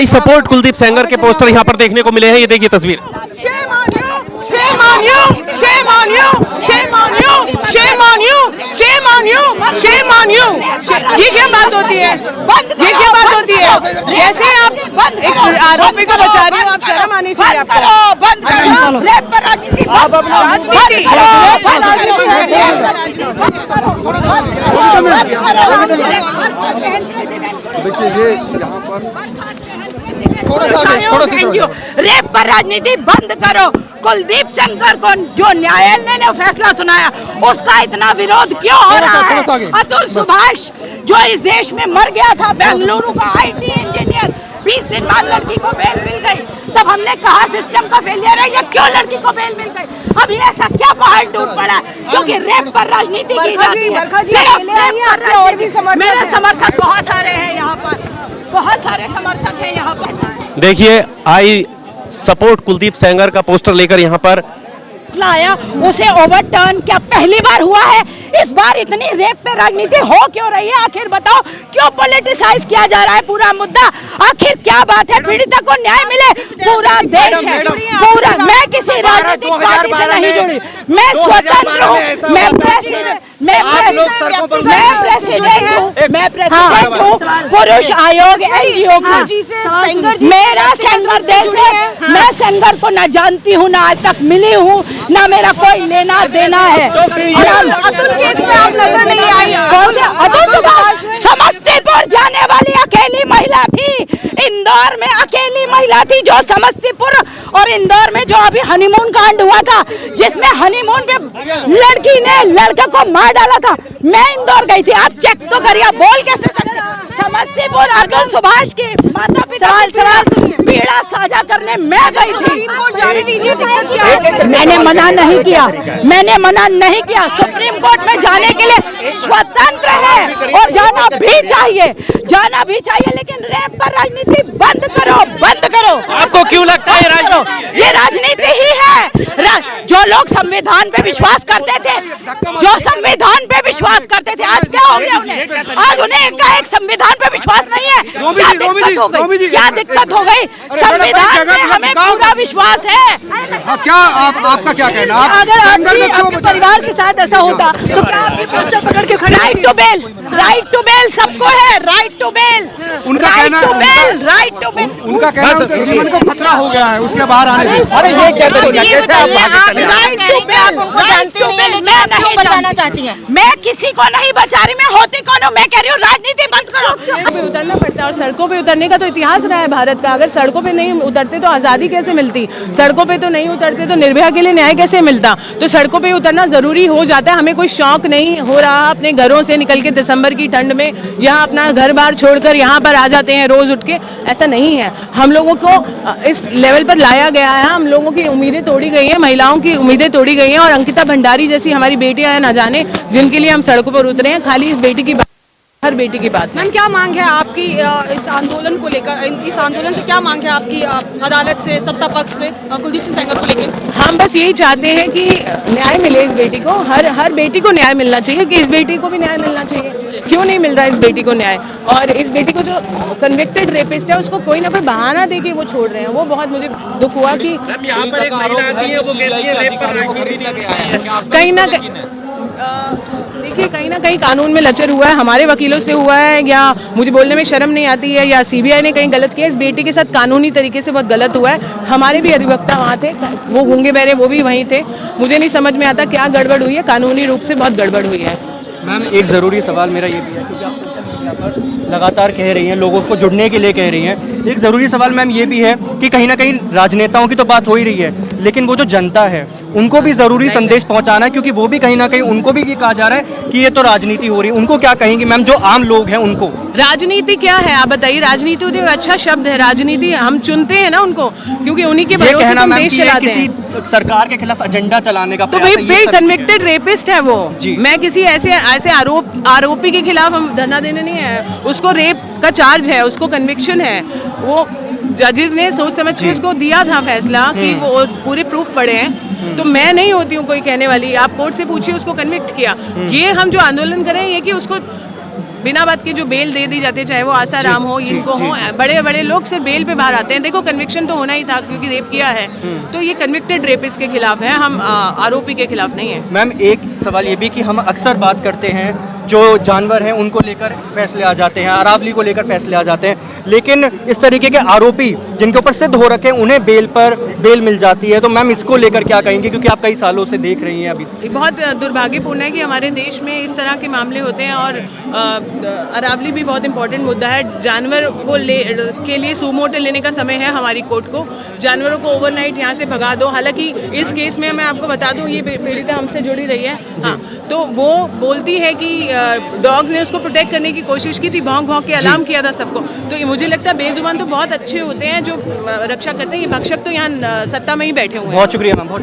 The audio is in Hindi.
आई सपोर्ट कुलदीप सेंगर के पोस्टर यहाँ पर देखने को मिले हैं। ये देखिए तस्वीर। Shame on you! Shame on you! Shame on you! Shame on you! Shame on you! Shame on you! ये क्या बात होती है? ये क्या बात होती है? कैसे आप एक आरोपी को बचा रही हो? आप शर्म आनी चाहिए आपको। बंद करो। रेप पर राजनीति। आप अपना राजनीति करो। देखिए ये यहाँ पर रेप पर राजनीति बंद करो। कुलदीप सेंगर को जो न्यायालय ने फैसला सुनाया उसका इतना विरोध क्यों हो रहा है? अतुल सुभाष जो इस देश में मर गया था, बेंगलुरु का IT इंजीनियर, 20 दिन बाद लड़की को बेल मिल गई। तब हमने कहा सिस्टम का फेलियर है, या क्यों लड़की को बेल मिल गई? अभी ऐसा क्या पहाड़ टूट पड़ा है? क्योंकि रेप पर राजनीति की जाती है। मेरे समर्थक बहुत सारे हैं यहाँ पर, बहुत सारे समर्थक हैं यहाँ पर। देखिए आई सपोर्ट कुलदीप सेंगर का पोस्टर लेकर यहाँ पर लाया, उसे ओवरटर्न क्या पहली बार हुआ है? इस बार इतनी रेप पे राजनीति हो क्यों रही है? आखिर बताओ क्यों पॉलिटिसाइज किया जा रहा है पूरा मुद्दा? आखिर क्या बात है? पीड़िता को न्याय मिले, पूरा देश है, पूरा। मैं किसी राजनीतिक पार्टी से नहीं जुड़ी, मैं स्वतंत्र हूँ, मैं प्रेसिडेंट हूँ, पुरुष आयोग NGO का। मेरा सेंगर देश है, मैं सेंगर को न जानती हूँ, न आज तक मिली हूँ, ना मेरा कोई लेना देना है। अतुल केस में आप नजर नहीं आई? अतुल सुभाष समस्तीपुर जाने वाली अकेली महिला थी, इंदौर में अकेली महिला थी जो समस्तीपुर और इंदौर में जो अभी हनीमून कांड हुआ था, जिसमें हनीमून पे लड़की ने लड़के को मार डाला था। मैं इंदौर गई थी, आप चेक तो करिए, आप बोल कैसे सकते? समस्तीपुर अतुल सुभाष के माता पिता पीड़ा साझा करने मैं गई थी। मैंने मना नहीं किया, मैंने मना नहीं किया। सुप्रीम कोर्ट में जाने के लिए स्वतंत्र है और जाना भी चाहिए, जाना भी चाहिए, लेकिन रेप पर राजनीति बंद करो, बंद करो। आपको क्यों लगता है ये राजनीति ही है? जो लोग संविधान पे विश्वास करते थे, जो संविधान पे विश्वास करते थे, आज क्या हो गया उन्हें? आज उन्हें एक संविधान पे विश्वास नहीं है। क्या दिक्कत हो गई? क्या दिक्कत हो गई? संविधान में हमें पूरा विश्वास है। क्या आपका क्या कहना? अगर आपके परिवार के साथ ऐसा होता तो क्या आपके पोस्टर पकड़ के खड़े? राइट टू बेल सबको है, राइट टू बेल। उनका कहना राइट टू बेल उनका कहना उनके जीवन को खतरा हो गया है उसके बाहर आने से। अरे ये क्या तरीका? कैसे आप राइट टू बेल मैं नहीं बचाना चाहती हैं, मैं किसी को नहीं बचा रही, मैं होती कौन हूँ? मैं कह रही हूँ राजनीति बंद करो। पे उतरना पड़ता है और सड़कों पे उतरने का तो इतिहास रहा है भारत का। अगर सड़कों पे नहीं उतरते तो आज़ादी कैसे मिलती? सड़कों पे तो नहीं उतरते तो निर्भया के लिए न्याय कैसे मिलता? तो सड़कों पे उतरना ज़रूरी हो जाता है। हमें कोई शौक नहीं हो रहा अपने घरों से निकल के दिसंबर की ठंड में यहाँ अपना घर बार छोड़कर यहाँ पर आ जाते हैं रोज़ उठ के, ऐसा नहीं है। हम लोगों को इस लेवल पर लाया गया है, हम लोगों की उम्मीदें तोड़ी गई हैं, महिलाओं की उम्मीदें तोड़ी गई हैं, और अंकिता भंडारी जैसी हमारी बेटियां हैं, ना जाने जिनके लिए हम सड़कों पर उतरे हैं। खाली इस बेटी की हर बेटी की बात। मैम क्या मांग है आपकी इस आंदोलन को लेकर? इस आंदोलन से क्या मांग है आपकी अदालत से, सत्ता पक्ष से, कुलदीप सिंह सेंगर को लेकर? हम बस यही चाहते हैं कि न्याय मिले इस बेटी को, हर बेटी को न्याय मिलना चाहिए, कि इस बेटी को भी न्याय मिलना चाहिए। क्यों नहीं मिल रहा इस बेटी को न्याय? और इस बेटी को जो कन्विक्टेड रेपिस्ट है उसको कोई ना कोई बहाना दे के वो छोड़ रहे हैं। वो बहुत मुझे दुख हुआ कि कहीं ना कहीं देखिए कहीं ना कहीं कानून में लचर हुआ है, हमारे वकीलों से हुआ है, या मुझे बोलने में शर्म नहीं आती है, या CBI ने कहीं गलत किया। इस बेटी के साथ कानूनी तरीके से बहुत गलत हुआ है। हमारे भी अधिवक्ता वहाँ थे, वो गूंगे बहरे वो भी वहीं थे। मुझे नहीं समझ में आता क्या गड़बड़ हुई है, कानूनी रूप से बहुत गड़बड़ हुई है। मैम एक ज़रूरी सवाल मेरा ये भी है, क्योंकि आप सोशल मीडिया पर लगातार कह रही हैं, लोगों को जुड़ने के लिए कह रही हैं। एक ज़रूरी सवाल मैम ये भी है कि कहीं ना कहीं राजनेताओं की तो बात हो ही रही है, लेकिन वो जो जनता है उनको भी ज़रूरी संदेश पहुंचाना है, क्योंकि वो भी कहीं ना कहीं उनको भी ये कहा जा रहा है कि ये तो राजनीति हो रही है। उनको क्या कहेंगे मैम, जो आम लोग हैं उनको? राजनीति क्या है आप बताइए? राजनीति तो एक अच्छा शब्द है, राजनीति हम चुनते हैं ना उनको, क्योंकि उन्हीं के भरोसे हम देश चलाते हैं। किसी सरकार के खिलाफ एजेंडा चलाने का तो भाई कन्विक्टेड रेपिस्ट है वो। मैं किसी ऐसे आरोपी के खिलाफ हम धरना देने नहीं है, उसको रेप का चार्ज है, उसको कन्विक्शन है। वो जजेस ने सोच समझ के उसको दिया था फैसला कि वो पूरे प्रूफ पड़े हैं। तो मैं नहीं होती हूँ कोई कहने वाली, आप कोर्ट से पूछिए, उसको कन्विक्ट किया। ये हम जो आंदोलन कर रहे हैं ये कि उसको बिना बात के जो बेल दे दी जाती है, चाहे वो आसाराम हो, इनको हो, बड़े बड़े लोग सिर्फ बेल पे बाहर आते हैं। देखो कन्विक्शन तो होना ही था क्योंकि रेप किया है, तो ये कन्विक्टेड रेपिस्ट के खिलाफ है, हम आरोपी के खिलाफ नहीं है। मैम एक सवाल ये भी कि हम अक्सर बात करते हैं जो जानवर हैं उनको लेकर फैसले आ जाते हैं, अरावली को लेकर फैसले आ जाते हैं, लेकिन इस तरीके के आरोपी जिनके ऊपर सिद्ध हो रखे हैं उन्हें बेल मिल जाती है, तो मैम इसको लेकर क्या कहेंगे, क्योंकि आप कई सालों से देख रही हैं अभी। ये बहुत दुर्भाग्यपूर्ण है कि हमारे देश में इस तरह के मामले होते हैं, और अरावली भी बहुत इंपॉर्टेंट मुद्दा है। जानवर को के लिए सुमोटो लेने का समय है हमारी कोर्ट को, जानवरों को ओवरनाइट यहाँ से भगा दो। हालांकि इस केस में मैं आपको बता दूँ, ये पीड़िता हमसे जुड़ी रही है, हाँ, तो वो बोलती है कि डॉग्स ने उसको प्रोटेक्ट करने की कोशिश की थी, भौंक भौंक के अलार्म किया था सबको। तो मुझे लगता है बेजुबान तो बहुत अच्छे होते हैं जो रक्षा करते हैं, ये भक्षक तो यहाँ सत्ता में ही बैठे हुए हैं। बहुत शुक्रिया मैम, बहुत